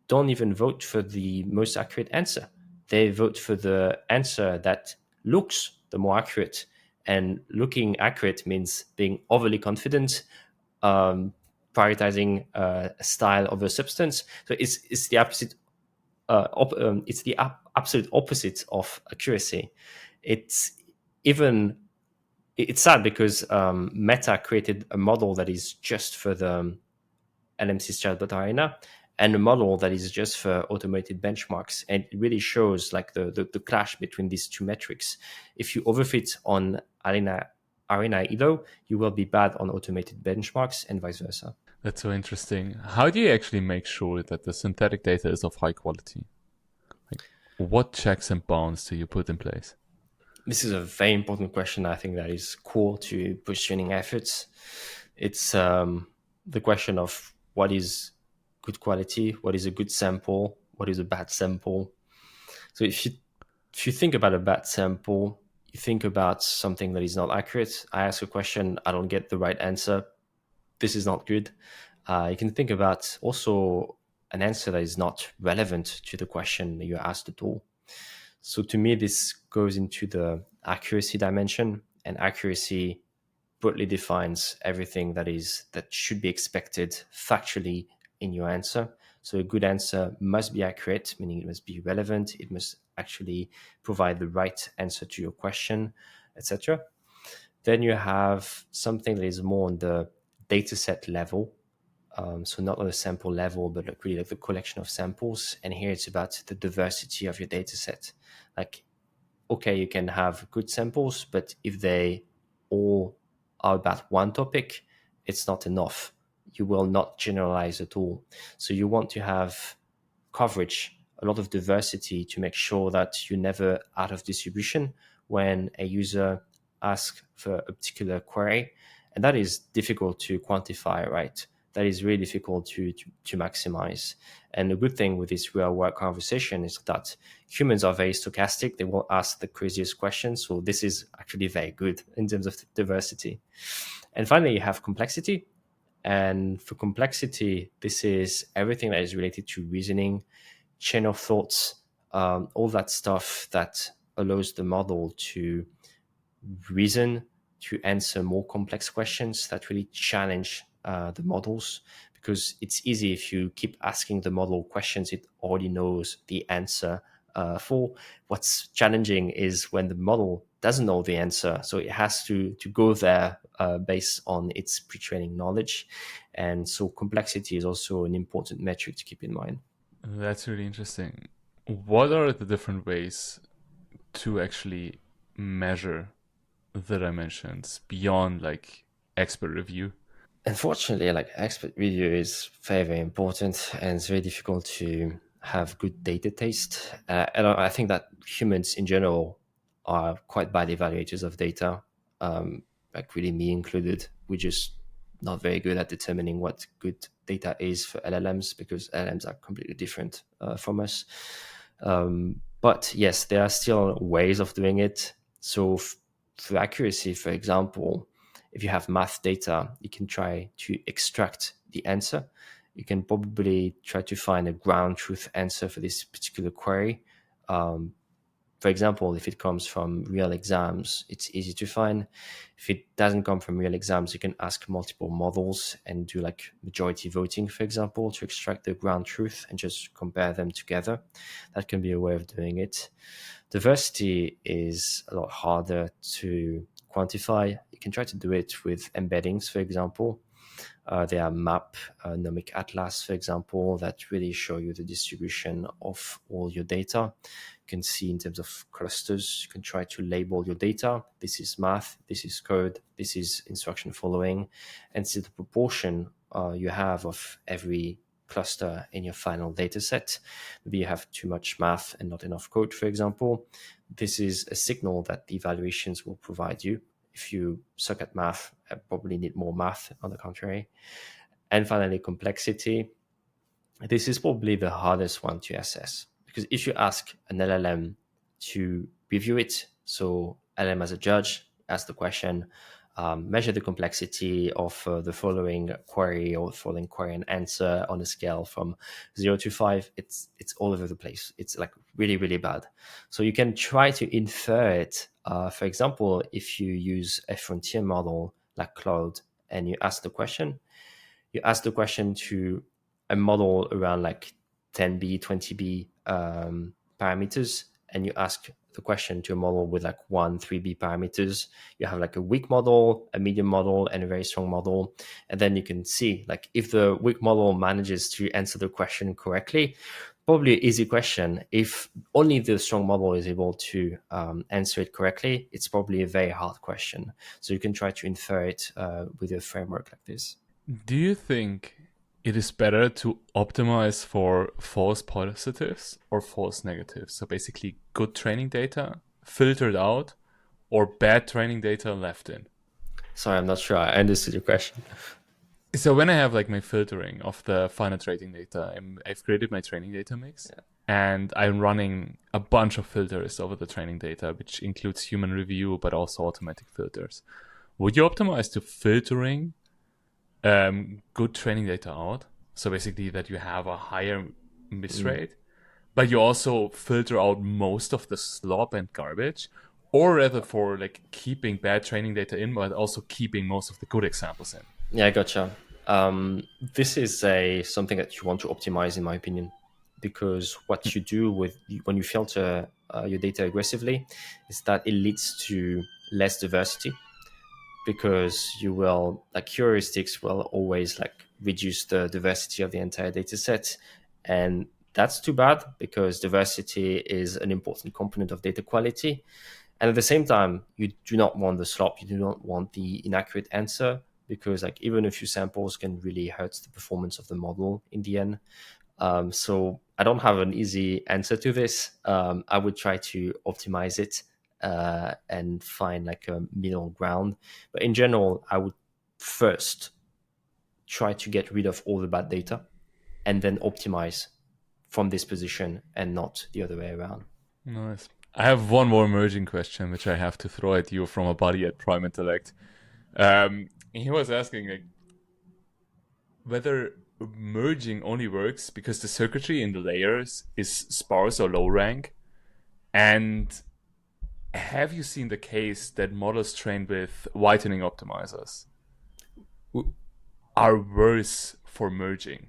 don't even vote for the most accurate answer. They vote for the answer that looks the more accurate. And looking accurate means being overly confident, prioritizing style over substance. So it's the opposite. It's the absolute opposite of accuracy. It's even it's sad because Meta created a model that is just for the LMC's chatbot arena and a model that is just for automated benchmarks. And it really shows like the clash between these two metrics. If you overfit on arena Elo, you will be bad on automated benchmarks and vice versa. That's so interesting. How do you actually make sure that the synthetic data is of high quality? Like, what checks and balances do you put in place? This is a very important question. I think that is core to push training efforts. It's the question of what is good quality, what is a good sample, what is a bad sample. So if you think about a bad sample, you think about something that is not accurate. I ask a question, I don't get the right answer. This is not good. You can think about also an answer that is not relevant to the question that you asked at all. So to me, this goes into the accuracy dimension, and accuracy broadly defines everything that should be expected factually in your answer. So a good answer must be accurate, meaning it must be relevant. It must actually provide the right answer to your question, etc. Then you have something that is more on the dataset level. So not on a sample level, but like really like the collection of samples. And here it's about the diversity of your dataset. Like, okay, you can have good samples, but if they all are about one topic, it's not enough. You will not generalize at all. So you want to have coverage, a lot of diversity to make sure that you're never out of distribution when a user asks for a particular query. And that is difficult to quantify, right? That is really difficult to maximize. And the good thing with this real world conversation is that humans are very stochastic. They will ask the craziest questions. So this is actually very good in terms of diversity. And finally, you have complexity. And for complexity, this is everything that is related to reasoning, chain of thoughts, all that stuff that allows the model to reason, to answer more complex questions that really challenge the models. Because it's easy if you keep asking the model questions it already knows the answer for. What's challenging is when the model doesn't know the answer, so it has to go there based on its pre-training knowledge, and so complexity is also an important metric to keep in mind. That's really interesting. What are the different ways to actually measure the dimensions beyond like expert review? Unfortunately, like expert review is very, very important, and it's very difficult to have good data taste. And I think that humans in general are quite bad evaluators of data, like really me included. We're just not very good at determining what good data is for LLMs, because LLMs are completely different from us. But yes, there are still ways of doing it. So for accuracy, for example, if you have math data, you can try to extract the answer. You can probably try to find a ground truth answer for this particular query. For example, if it comes from real exams, it's easy to find. If it doesn't come from real exams, you can ask multiple models and do like majority voting, for example, to extract the ground truth and just compare them together. That can be a way of doing it. Diversity is a lot harder to quantify. You can try to do it with embeddings, for example. There are map, nomic atlas, for example, that really show you the distribution of all your data. You can see in terms of clusters, you can try to label your data. This is math, this is code, this is instruction following, and see the proportion you have of every cluster in your final data set. Maybe you have too much math and not enough code, for example. This is a signal that the evaluations will provide you. If you suck at math, I probably need more math, on the contrary. And finally, complexity. This is probably the hardest one to assess, because if you ask an LLM to review it, so LLM as a judge, ask the question, measure the complexity of the following query or following query and answer on a scale from 0 to 5, it's all over the place. It's like really, really bad. So you can try to infer it. For example, if you use a frontier model like Cloud and you ask the question to a model around like 10B, 20B parameters, and you ask the question to a model with like 3B parameters. You have like a weak model, a medium model, and a very strong model. And then you can see like if the weak model manages to answer the question correctly, probably an easy question. If only the strong model is able to answer it correctly, it's probably a very hard question. So you can try to infer it with a framework like this. Do you think it is better to optimize for false positives or false negatives? So basically good training data filtered out or bad training data left in? Sorry, I'm not sure I understood your question. So when I have like my filtering of the final training data, I've created my training data mix, and I'm running a bunch of filters over the training data, which includes human review, but also automatic filters. Would you optimize to filtering good training data out? So basically that you have a higher miss rate, but you also filter out most of the slop and garbage, or rather for like keeping bad training data in, but also keeping most of the good examples in? Yeah, gotcha. This is something that you want to optimize, in my opinion, because what you do when you filter your data aggressively is that it leads to less diversity, because you will like heuristics will always like reduce the diversity of the entire data set, and that's too bad because diversity is an important component of data quality. And at the same time, you do not want the slop, you do not want the inaccurate answer, because like even a few samples can really hurt the performance of the model in the end. So I don't have an easy answer to this. I would try to optimize it and find like a middle ground. But in general, I would first try to get rid of all the bad data and then optimize from this position and not the other way around. Nice. I have one more merging question, which I have to throw at you from a buddy at Prime Intellect. He was asking like, whether merging only works because the circuitry in the layers is sparse or low rank. And have you seen the case that models trained with whitening optimizers are worse for merging?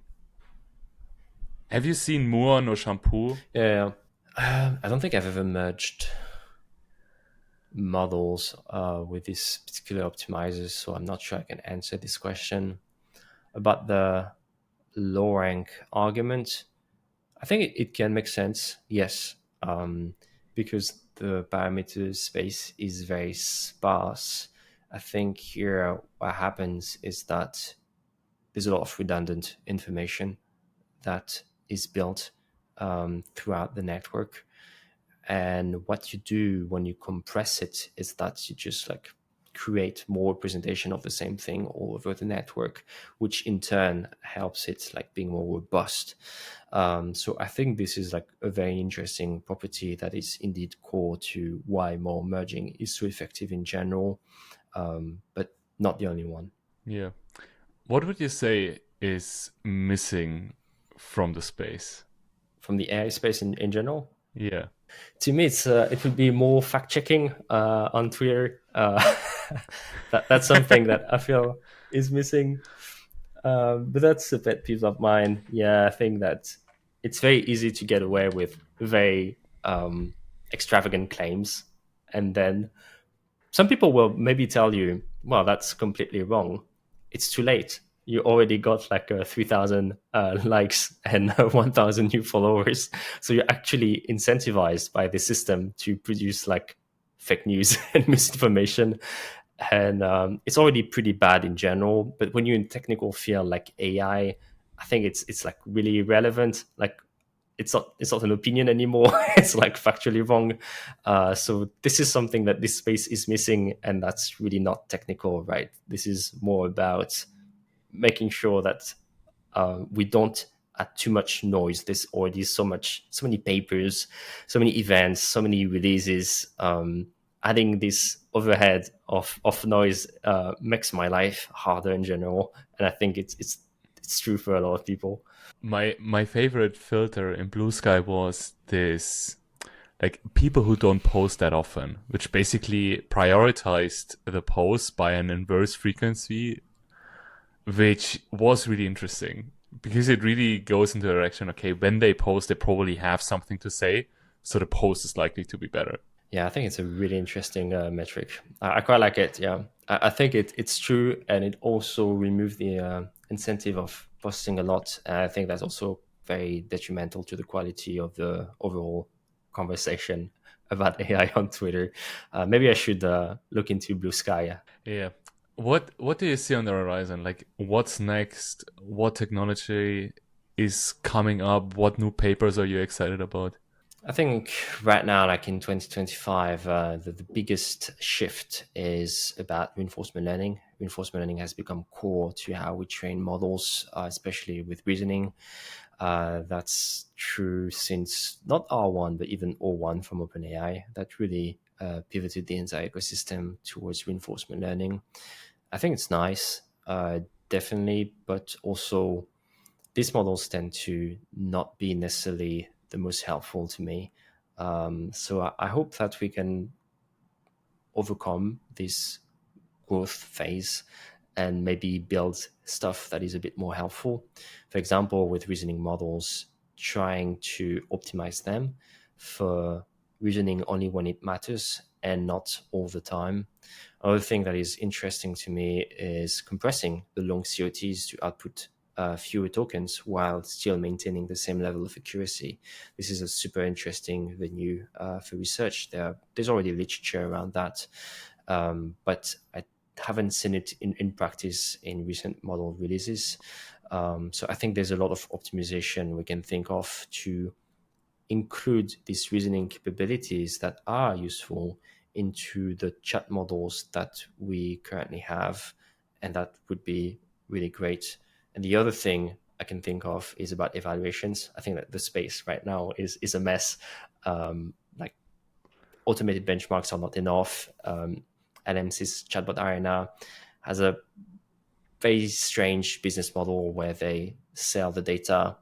Have you seen Muon or Shampoo? Yeah. I don't think I've ever merged models with these particular optimizers, so I'm not sure I can answer this question. About the low rank argument, I think it can make sense, yes, because the parameter space is very sparse. I think here what happens is that there's a lot of redundant information that is built throughout the network. And what you do when you compress it is that you just like create more representation of the same thing all over the network, which in turn helps it like being more robust. So I think this is like a very interesting property that is indeed core to why more merging is so effective in general, but not the only one. Yeah. What would you say is missing from the space? From the AI space in general, Yeah. to me, it would be more fact checking on Twitter. That's something that I feel is missing. But that's a pet peeve of mine. Yeah, I think that it's very easy to get away with very extravagant claims, and then some people will maybe tell you, well, that's completely wrong. It's too late. You already got like 3,000 likes and 1,000 new followers. So you're actually incentivized by the system to produce like fake news and misinformation. And it's already pretty bad in general. But when you're in technical field like AI, I think it's like really relevant. Like it's not an opinion anymore. It's like factually wrong. So this is something that this space is missing, and that's really not technical, right? This is more about making sure that we don't add too much noise. There's already so many papers, so many events, so many releases. Adding this overhead of noise makes my life harder in general, and I think it's true for a lot of people. My favorite filter in Blue Sky was this, like, people who don't post that often, which basically prioritized the post by an inverse frequency, which was really interesting because it really goes into the direction, okay, when they post, they probably have something to say, so the post is likely to be better. Yeah, I think it's a really interesting metric. I quite like it. Yeah, I think it's true, and it also removed the incentive of posting a lot. And I think that's also very detrimental to the quality of the overall conversation about AI on Twitter. Maybe I should look into Blue Sky. Yeah. What do you see on the horizon? Like, what's next? What technology is coming up? What new papers are you excited about? I think right now, like in 2025, the biggest shift is about reinforcement learning. Reinforcement learning has become core to how we train models, especially with reasoning. That's true since not R1, but even O1 from OpenAI. That really pivoted the entire ecosystem towards reinforcement learning. I think it's nice, definitely, but also these models tend to not be necessarily the most helpful to me. So I hope that we can overcome this growth phase and maybe build stuff that is a bit more helpful. For example, with reasoning models, trying to optimize them for reasoning only when it matters and not all the time. Another thing that is interesting to me is compressing the long COTs to output fewer tokens while still maintaining the same level of accuracy. This is a super interesting venue for research. There's already literature around that, but I haven't seen it in practice in recent model releases. So I think there's a lot of optimization we can think of to include these reasoning capabilities that are useful into the chat models that we currently have. And that would be really great. And the other thing I can think of is about evaluations. I think that the space right now is a mess. Like automated benchmarks are not enough. LMC's chatbot arena has a very strange business model where they sell the data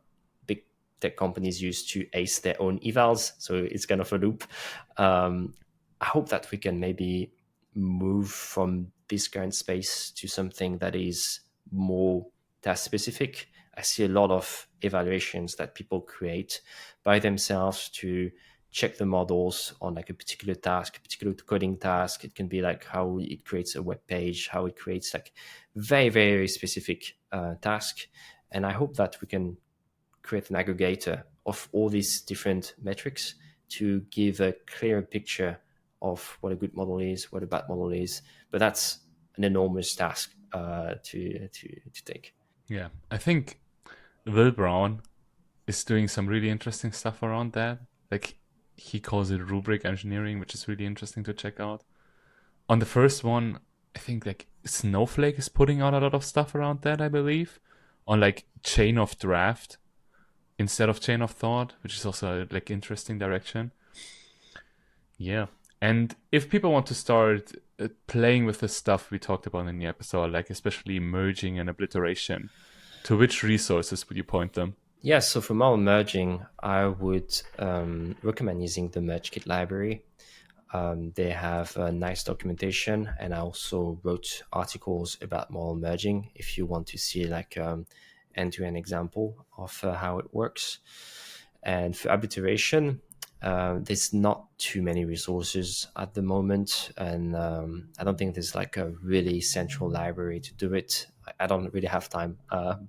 big tech companies use to ace their own evals. So it's kind of a loop. I hope that we can maybe move from this current space to something that is more task specific. I see a lot of evaluations that people create by themselves to check the models on like a particular task, a particular coding task. It can be like how it creates a web page, how it creates like very, very specific task. And I hope that we can create an aggregator of all these different metrics to give a clearer picture of what a good model is, what a bad model is. But that's an enormous task to take. Yeah, I think Will Brown is doing some really interesting stuff around that. Like, he calls it rubric engineering, which is really interesting to check out. On the first one, I think like Snowflake is putting out a lot of stuff around that, I believe, on like chain of draft instead of chain of thought, which is also like interesting direction. Yeah. And if people want to start playing with the stuff we talked about in the episode, like especially merging and obliteration, to which resources would you point them? Yeah, so for model merging, I would recommend using the MergeKit library. They have a nice documentation, and I also wrote articles about model merging if you want to see like end-to-end example of how it works. And for obliteration, there's not too many resources at the moment, and I don't think there's like a really central library to do it. I don't really have time,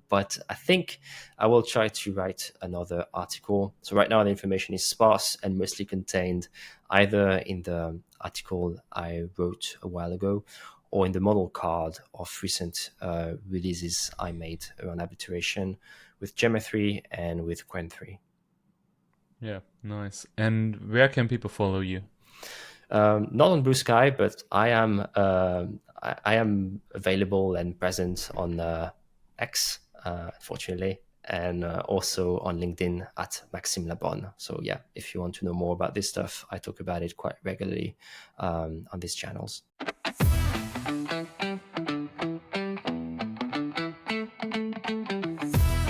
but I think I will try to write another article. So right now the information is sparse and mostly contained either in the article I wrote a while ago or in the model card of recent releases I made around obliteration with Gemma 3 and with Quen 3. Yeah, nice. And where can people follow you? Not on Blue Sky, but I am available and present on X, unfortunately, and also on LinkedIn at Maxime Labonne. So yeah, if you want to know more about this stuff, I talk about it quite regularly on these channels.